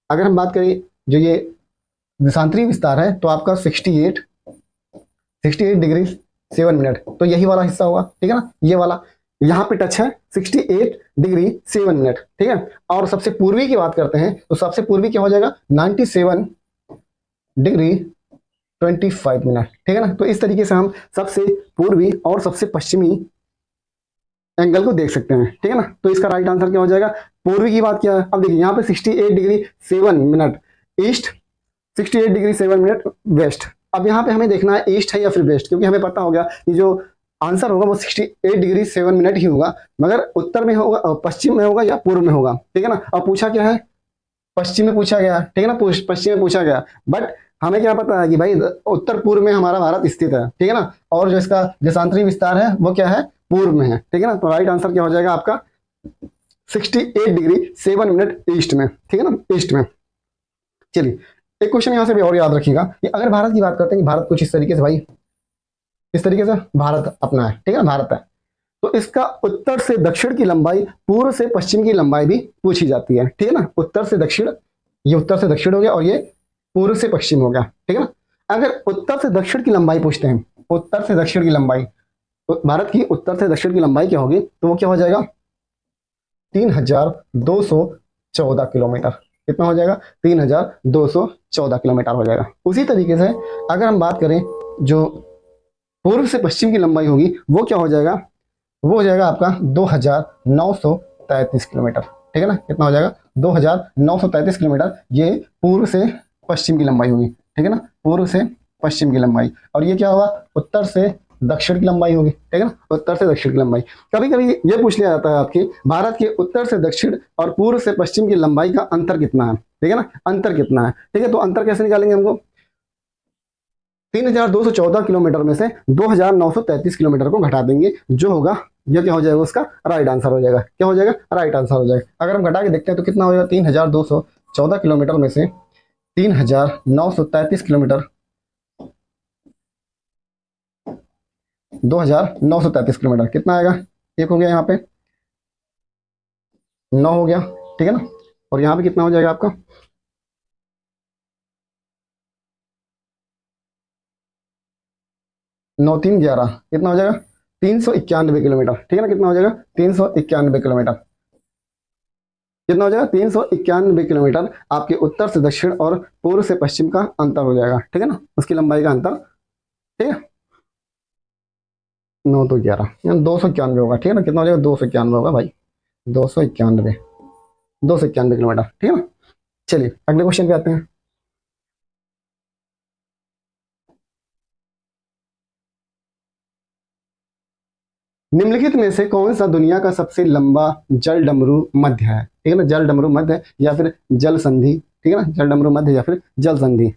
अगर हम बात करें जो ये देशांतरीय विस्तार है तो आपका 68 डिग्री 7 मिनट, तो यही वाला हिस्सा होगा। ठीक है ना, ये वाला यहाँ पे टच है 68 डिग्री 7 मिनट। ठीक है, और सबसे पूर्वी की बात करते हैं तो सबसे पूर्वी क्या हो जाएगा 97 डिग्री 25 मिनट। ठीक है ना, तो इस तरीके से हम सबसे पूर्वी और सबसे पश्चिमी एंगल को देख सकते हैं। ठीक है ना, तो इसका राइट आंसर क्या हो जाएगा, पूर्वी की बात क्या है। अब देखिए यहाँ पे 68 degree 7 minute east, 68 degree 7 minute west. अब यहाँ पे हमें देखना है ईस्ट है या फिर वेस्ट, क्योंकि हमें पता हो गया कि जो आंसर होगा वो 68 डिग्री 7 मिनट ही होगा, मगर उत्तर में होगा, पश्चिम में होगा या पूर्व में होगा। ठीक है ना, अब पूछा क्या है, पश्चिम में पूछा गया। ठीक है ना, पश्चिम में पूछा गया, बट हमें क्या पता है कि भाई उत्तर पूर्व में हमारा भारत स्थित है। ठीक है ना, और जो इसका देशांतरीय विस्तार है वो क्या है, पूर्व में है। ठीक है ना, तो राइट आंसर क्या हो जाएगा आपका 68 डिग्री 7 मिनट ईस्ट में। ठीक है ना, ईस्ट में। चलिए एक क्वेश्चन यहां से भी और याद रखिएगा कि अगर भारत की बात करते हैं कि भारत कुछ इस तरीके से, भाई इस तरीके से भारत अपना है। ठीक है, भारत है, तो इसका उत्तर से दक्षिण की लंबाई, पूर्व से पश्चिम की लंबाई भी पूछी जाती है। ठीक है ना, उत्तर से दक्षिण, ये उत्तर से दक्षिण हो गया और ये पूर्व से पश्चिम हो गया। ठीक है ना, अगर उत्तर से दक्षिण की लंबाई पूछते हैं, उत्तर से दक्षिण की लंबाई, तो भारत की उत्तर से दक्षिण की लंबाई क्या होगी, तो वो क्या हो जाएगा 3214 किलोमीटर। कितना हो जाएगा 3214 किलोमीटर हो जाएगा। उसी तरीके से अगर हम बात करें जो पूर्व से पश्चिम की लंबाई होगी वो क्या हो जाएगा, वो हो जाएगा आपका 2933 किलोमीटर। ठीक है ना, कितना हो जाएगा 2933 किलोमीटर, ये पूर्व से पश्चिम की लंबाई होगी। ठीक है ना, पूर्व से पश्चिम की लंबाई, और ये क्या होगा उत्तर से दक्षिण की लंबाई होगी। ठीक है ना, उत्तर से दक्षिण की लंबाई। कभी कभी ये पूछ लिया जाता है आपकी भारत के उत्तर से दक्षिण और पूर्व से पश्चिम की लंबाई का अंतर कितना है। ठीक है ना, अंतर कितना है। ठीक है, तो अंतर कैसे निकालेंगे, हमको 3214 किलोमीटर में से 2933 किलोमीटर को घटा देंगे, जो होगा ये क्या हो जाएगा, उसका राइट आंसर हो जाएगा। क्या हो जाएगा, राइट आंसर हो जाएगा। अगर हम घटा के देखते हैं तो कितना हो जाएगा 3214 किलोमीटर में से 3933 किलोमीटर, 2933 किलोमीटर कितना आएगा, एक हो गया यहाँ पे 9 हो गया। ठीक है ना, और यहाँ पे कितना हो जाएगा आपका 9 3 11, कितना हो जाएगा 391 किलोमीटर। ठीक है ना, कितना हो जाएगा 391 किलोमीटर, कितना हो जाएगा 391 किलोमीटर आपके उत्तर से दक्षिण और पूर्व से पश्चिम का अंतर हो जाएगा। ठीक है ना, उसकी लंबाई का अंतर। ठीक है, 9 तो 11 291 होगा। ठीक है ना, कितना हो जाएगा 291 होगा भाई, 291, 291 किलोमीटर। ठीक है ना, चलिए अगले क्वेश्चन पे आते हैं। निम्नलिखित में से कौन सा दुनिया का सबसे लंबा जल डमरू मध्य है। ठीक है ना, जल डमरू मध्य या फिर जल संधि। ठीक है ना, जल डमरू मध्य या फिर जल संधि।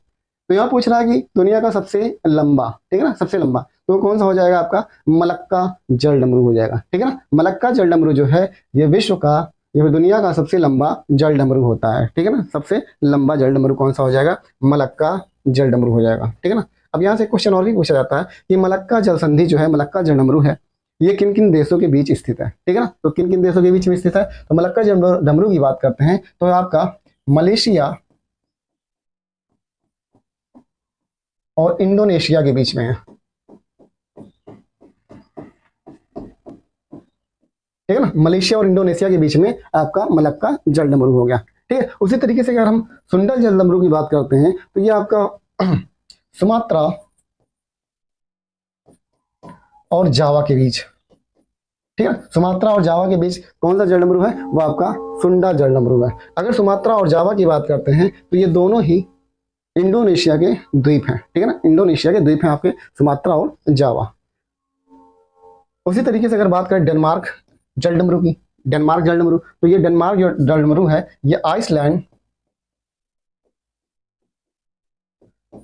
तो यहाँ पूछ रहा है कि दुनिया का सबसे लंबा, ठीक है ना, सबसे लंबा, तो कौन सा हो जाएगा आपका मलक्का जल डमरू हो जाएगा। ठीक है ना, मलक्का जल डमरू जो है ये विश्व का या फिर दुनिया का सबसे लंबा जल डमरू होता है। ठीक है ना, सबसे लंबा जल डमरू कौन सा हो जाएगा, मलक्का जल डमरू हो जाएगा। ठीक है ना, अब यहाँ से क्वेश्चन और भी पूछा जाता है कि मलक्का जल संधि जो है, मलक्का जल डमरू है, ये किन किन देशों के बीच स्थित है। ठीक है ना, तो किन किन देशों के बीच में स्थित है, तो मलक्का जल डमरू की बात करते हैं तो आपका मलेशिया और इंडोनेशिया के बीच में है। ठीक है ना, मलेशिया और इंडोनेशिया के बीच में आपका मलक्का जल डमरू हो गया। ठीक है, उसी तरीके से अगर हम सुंडा जल डमरू की बात करते हैं तो ये आपका सुमात्रा और जावा के बीच। ठीक है, सुमात्रा और जावा के बीच कौन सा जल डमरू है, वो आपका सुंडा जल डमरू है। अगर सुमात्रा और जावा की बात करते हैं तो ये दोनों ही इंडोनेशिया के द्वीप हैं। ठीक है ना, इंडोनेशिया के द्वीप हैं आपके सुमात्रा और जावा। उसी तरीके से अगर बात करें डेनमार्क जल डमरू की, डेनमार्क जल डमरू, तो ये डेनमार्क जो जल डमरू है ये आइसलैंड,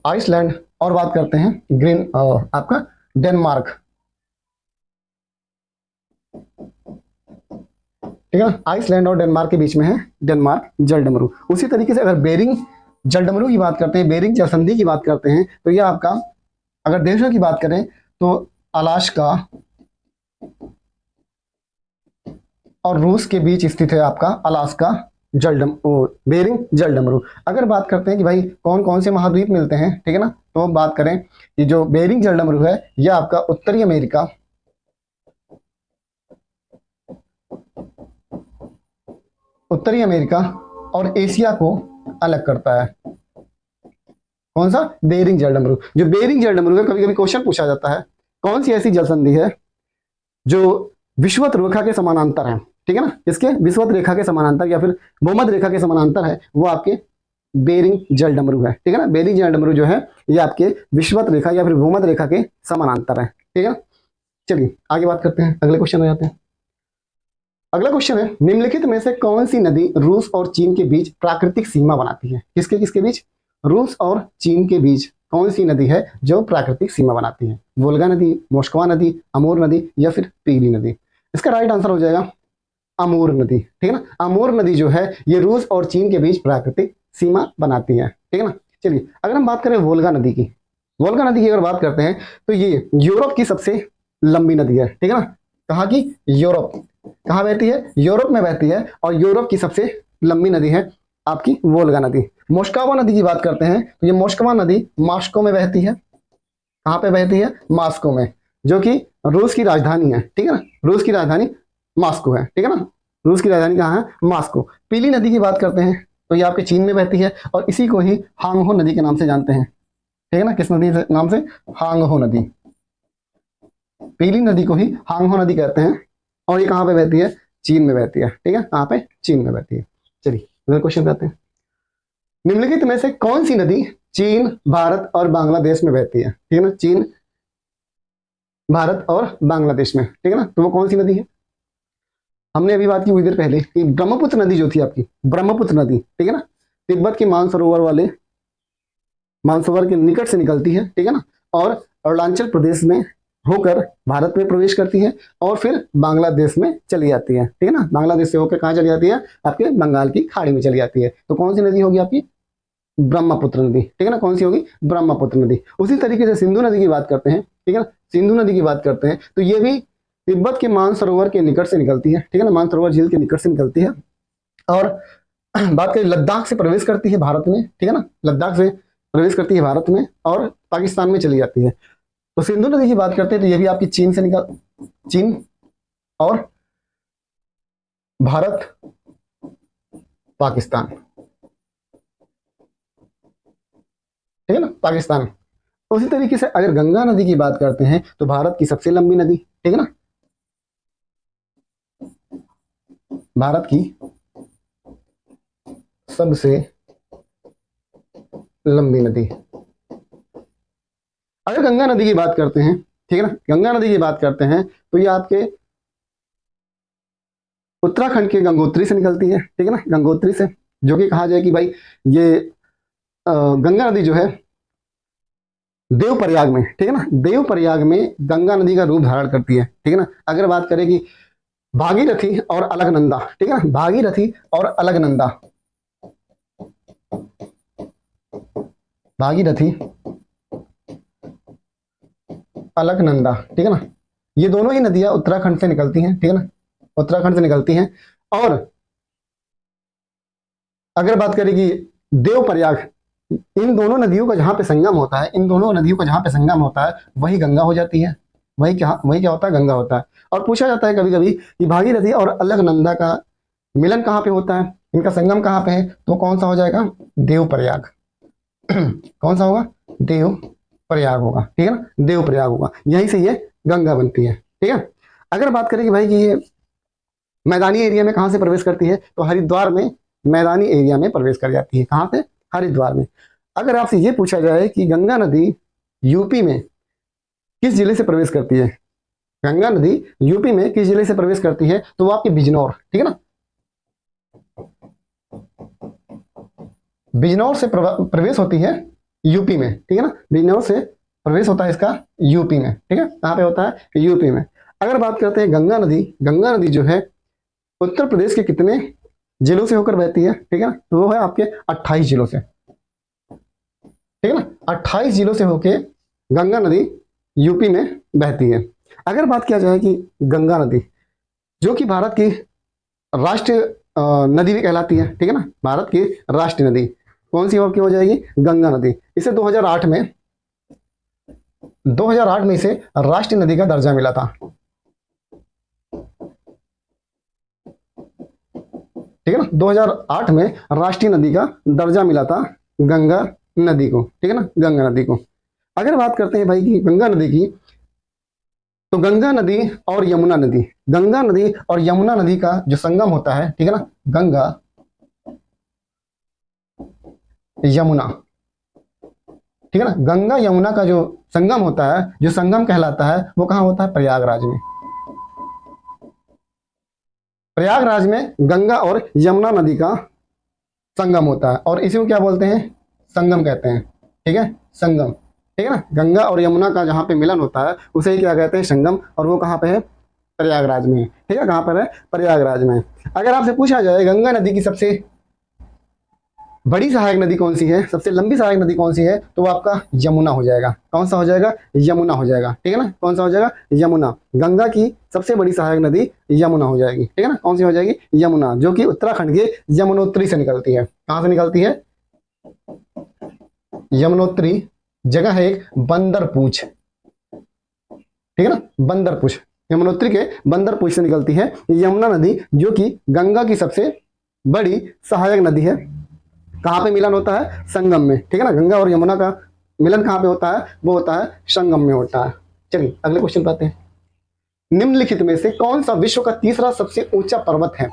आइसलैंड और बात करते हैं ग्रीन आपका डेनमार्क, ठीक है ना। आइसलैंड और डेनमार्क के बीच में है डेनमार्क जलडमरू। उसी तरीके से अगर बेरिंग जलडमरू की बात करते हैं, बेरिंग जलसंधि की बात करते हैं, तो यह आपका, अगर देशों की बात करें तो अलास्का और रूस के बीच स्थित है आपका अलास्का बेरिंग जलडमरू। अगर बात करते हैं कि भाई कौन कौन से महाद्वीप मिलते हैं, ठीक है ना, तो बात करें कि जो बेरिंग जलडमरू है यह आपका उत्तरी अमेरिका, उत्तरी अमेरिका और एशिया को अलग करता है। कौन सा? बेरिंग जलडमरू। जो बेरिंग जलडमरू है, कभी कभी क्वेश्चन पूछा जाता है कौन सी ऐसी जलसंधि है जो विषुवत रेखा के समानांतर है, ठीक है ना, इसके विषुवत रेखा के समानांतर या फिर भूमध्य रेखा के समानांतर है, वो आपके बेरिंग जलडमरू है, ठीक है ना। बेरिंग जलडमरू जो है ये आपके विषुवत रेखा या फिर भूमध्य रेखा के समानांतर है, ठीक है ना। चलिए आगे बात करते हैं, अगले क्वेश्चन में जाते हैं। अगला क्वेश्चन है, निम्नलिखित में से कौन सी नदी रूस और चीन के बीच प्राकृतिक सीमा बनाती है? किसके किसके बीच? रूस और चीन के बीच कौन सी नदी है जो प्राकृतिक सीमा बनाती है? वोल्गा नदी, मोस्कवा नदी, अमूर नदी या फिर पीली नदी? इसका राइट आंसर हो जाएगा अमूर नदी, ठीक है ना। अमूर नदी जो है ये रूस और चीन के बीच प्राकृतिक सीमा बनाती है, ठीक है ना। चलिए अगर हम बात करें वोल्गा नदी की, वोल्गा नदी की अगर बात करते हैं तो ये यूरोप की सबसे लंबी नदी है, ठीक है ना। कहाँ की? यूरोप। कहाँ बहती है? यूरोप में बहती है और यूरोप की सबसे लंबी नदी है आपकी वोल्गा नदी। मोस्कवा नदी की बात करते हैं तो ये मोस्कवा नदी मॉस्को में बहती है। कहाँ पे बहती है? मॉस्को में, जो कि रूस की राजधानी है, ठीक है ना। रूस की राजधानी मॉस्को है, ठीक है ना। रूस की राजधानी कहाँ है? मॉस्को। पीली नदी की बात करते हैं तो ये आपके चीन में बहती है और इसी को ही हांगहो नदी के नाम से जानते हैं, ठीक है ना। किस नदी के नाम से? हांगहो नदी। पीली नदी को ही हांगहो नदी कहते हैं और ये कहाँ पे बहती है? चीन में बहती है, ठीक है। कहाँ पे? चीन में बहती है। चलिए अगले क्वेश्चन पे आते हैं। निम्नलिखित में से कौन सी नदी चीन, भारत और बांग्लादेश में बहती है? ठीक है ना, चीन, भारत और बांग्लादेश में, ठीक है ना। तो वो कौन सी नदी है? हमने अभी बात की कुछ देर पहले कि ब्रह्मपुत्र नदी जो थी आपकी, ब्रह्मपुत्र नदी, ठीक है ना, तिब्बत के मानसरोवर वाले मानसरोवर के निकट से निकलती है, ठीक है ना, और अरुणाचल प्रदेश में होकर भारत में प्रवेश करती है और फिर बांग्लादेश में चली जाती है, ठीक है ना। बांग्लादेश से होकर कहाँ चली जाती है? आपके बंगाल की खाड़ी में चली जाती है। तो कौन सी नदी होगी आपकी? ब्रह्मपुत्र नदी, ठीक है ना। कौन सी होगी? ब्रह्मपुत्र नदी। उसी तरीके से सिंधु नदी की बात करते हैं, ठीक है ना। सिंधु नदी की बात करते हैं तो ये भी तिब्बत के मानसरोवर के निकट से निकलती है, ठीक है ना, मानसरोवर झील के निकट से निकलती है और बात करें लद्दाख से प्रवेश करती है भारत में, ठीक है ना। लद्दाख से प्रवेश करती है भारत में और पाकिस्तान में चली जाती है। तो सिंधु नदी की बात करते हैं तो ये भी आपकी चीन से चीन और भारत, पाकिस्तान, ठीक है ना, पाकिस्तान। उसी तरीके से अगर गंगा नदी की बात करते हैं तो भारत की सबसे लंबी नदी, ठीक है ना, भारत की सबसे लंबी नदी। अगर गंगा नदी की बात करते हैं, ठीक है ना, गंगा नदी की बात करते हैं तो ये आपके उत्तराखंड के गंगोत्री से निकलती है, ठीक है ना, गंगोत्री से, जो कि कहा जाए कि भाई ये गंगा नदी जो है देवप्रयाग में, ठीक है ना, देवप्रयाग में गंगा नदी का रूप धारण करती है, ठीक है ना। अगर बात करें कि भागीरथी और अलकनंदा, ठीक है ना, भागीरथी और अलकनंदा, भागीरथी अलकनंदा, ठीक है ना, ये दोनों ही नदियां उत्तराखंड से निकलती हैं, ठीक है ना, उत्तराखंड से निकलती हैं। और अगर बात करें कि देवप्रयाग, इन दोनों नदियों का जहां पे संगम होता है, इन दोनों नदियों का जहां पे संगम होता है वही गंगा हो जाती है, वही क्या होता है? गंगा होता है। और पूछा जाता है कभी कभी कि भागीरथी और अलकनंदा का मिलन कहाँ पे होता है, इनका संगम कहाँ पे है? तो कौन सा हो जाएगा? देवप्रयाग। कौन सा होगा? देवप्रयाग होगा, ठीक है ना, देवप्रयाग होगा, यहीं से ये गंगा बनती है, ठीक है। अगर बात करें कि भाई कि ये मैदानी एरिया में कहाँ से प्रवेश करती है तो हरिद्वार में मैदानी एरिया में प्रवेश कर जाती है। कहाँ पे? हरिद्वार में। अगर आपसे ये पूछा जाए कि गंगा नदी यूपी में किस जिले से प्रवेश करती है, गंगा नदी यूपी में किस जिले से प्रवेश करती है, तो वो आपके बिजनौर, ठीक है ना, बिजनौर से प्रवेश होती है यूपी में, ठीक है ना, बिजनौर से प्रवेश होता है इसका यूपी में, ठीक है। कहाँ पे होता है? यूपी में। अगर बात करते हैं गंगा नदी जो है उत्तर प्रदेश के कितने जिलों से होकर बहती है? ठीक है ना, तो वो है आपके 28 जिलों से। ठीक है ना, 28 जिलों से होके गंगा नदी यूपी में बहती है। अगर बात किया जाए कि गंगा नदी जो कि भारत की राष्ट्रीय नदी भी कहलाती है, ठीक है ना, भारत की राष्ट्रीय नदी कौन सी हो जाएगी? गंगा नदी। इसे 2008 में इसे राष्ट्रीय नदी का दर्जा मिला था। ठीक है ना, 2008 में राष्ट्रीय नदी का दर्जा मिला था गंगा नदी को। ठीक है ना, गंगा नदी को। अगर बात करते हैं भाई कि गंगा नदी की, तो गंगा नदी और यमुना नदी, गंगा नदी और यमुना नदी का जो संगम होता है, ठीक है ना, गंगा यमुना, ठीक है ना, गंगा यमुना का जो संगम होता है, जो संगम कहलाता है, वो कहाँ होता है? प्रयागराज में। प्रयागराज में गंगा और यमुना नदी का संगम होता है और इसी को क्या बोलते हैं? संगम कहते हैं। ठीक है, संगम। ठीक है ना, गंगा और यमुना का जहाँ पे मिलन होता है उसे ही क्या कहते हैं? संगम। और वो कहाँ पे है? प्रयागराज में। ठीक है, कहाँ पर है? प्रयागराज में। अगर आपसे पूछा जाए गंगा नदी की सबसे बड़ी सहायक नदी कौन सी है, सबसे लंबी सहायक नदी कौन सी है, तो वो आपका यमुना हो जाएगा। कौन सा हो जाएगा? यमुना हो जाएगा। ठीक है ना, कौन सा हो जाएगा? यमुना। गंगा की सबसे बड़ी सहायक नदी यमुना हो जाएगी। ठीक है ना, कौन सी हो जाएगी? यमुना, जो कि उत्तराखंड के यमुनोत्री से निकलती है। कहाँ से निकलती है? यमुनोत्री जगह है एक बंदरपूछ। ठीक है ना, बंदरपूछ, यमुनोत्री के बंदरपूछ से निकलती है यमुना नदी, जो कि गंगा की सबसे बड़ी सहायक नदी है। कहाँ पे मिलन होता है? संगम में। ठीक है ना, गंगा और यमुना का मिलन कहाँ पे होता है? वो होता है संगम में होता है। चलिए अगले क्वेश्चन पे आते हैं। निम्नलिखित में से कौन सा विश्व का तीसरा सबसे ऊंचा पर्वत है?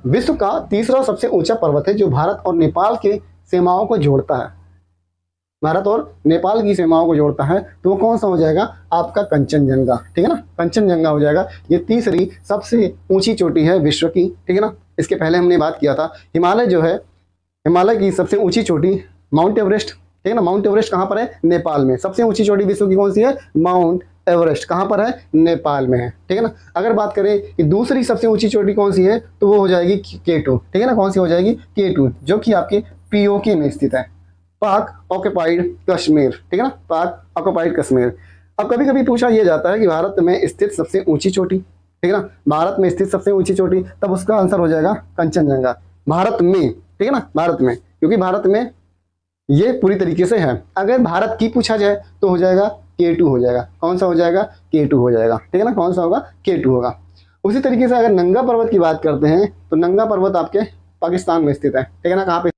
विश्व का तीसरा सबसे ऊंचा पर्वत है जो भारत और नेपाल की सीमाओं को जोड़ता है। भारत और नेपाल की सीमाओं को जोड़ता है, तो वो कौन सा हो जाएगा? आपका कंचनजंगा। ठीक है ना, कंचनजंगा हो जाएगा। ये तीसरी सबसे ऊंची चोटी है विश्व की। ठीक है ना, इसके पहले हमने बात किया था हिमालय जो है, हिमालय की सबसे ऊंची चोटी माउंट एवरेस्ट। ठीक है ना, माउंट एवरेस्ट कहाँ पर है? नेपाल में। सबसे ऊंची चोटी विश्व की कौन सी है? Mount Everest. कहाँ पर है? नेपाल में है। ठीक है ना, अगर बात करें कि दूसरी सबसे ऊंची चोटी कौन सी है, तो वो हो जाएगी K2। ठीक है ना, कौन सी हो जाएगी? K2, जो कि आपके POK में स्थित है, पाक ऑक्युपाइड कश्मीर। ठीक है ना, पाक ऑक्युपाइड कश्मीर। अब कभी कभी पूछा यह जाता है कि भारत में स्थित सबसे ऊंची चोटी, ठीक है ना, भारत में स्थित सबसे ऊंची चोटी, तब उसका आंसर हो जाएगा कंचनजंगा। भारत में, ठीक है ना, भारत में, क्योंकि भारत में ये पूरी तरीके से है। अगर भारत की पूछा जाए तो हो जाएगा K2 हो जाएगा। कौन सा हो जाएगा? K2 हो जाएगा। ठीक है ना, कौन सा होगा? K2 होगा। उसी तरीके से अगर नंगा पर्वत की बात करते हैं तो नंगा पर्वत आपके पाकिस्तान में स्थित है। ठीक है ना, कहाँ पे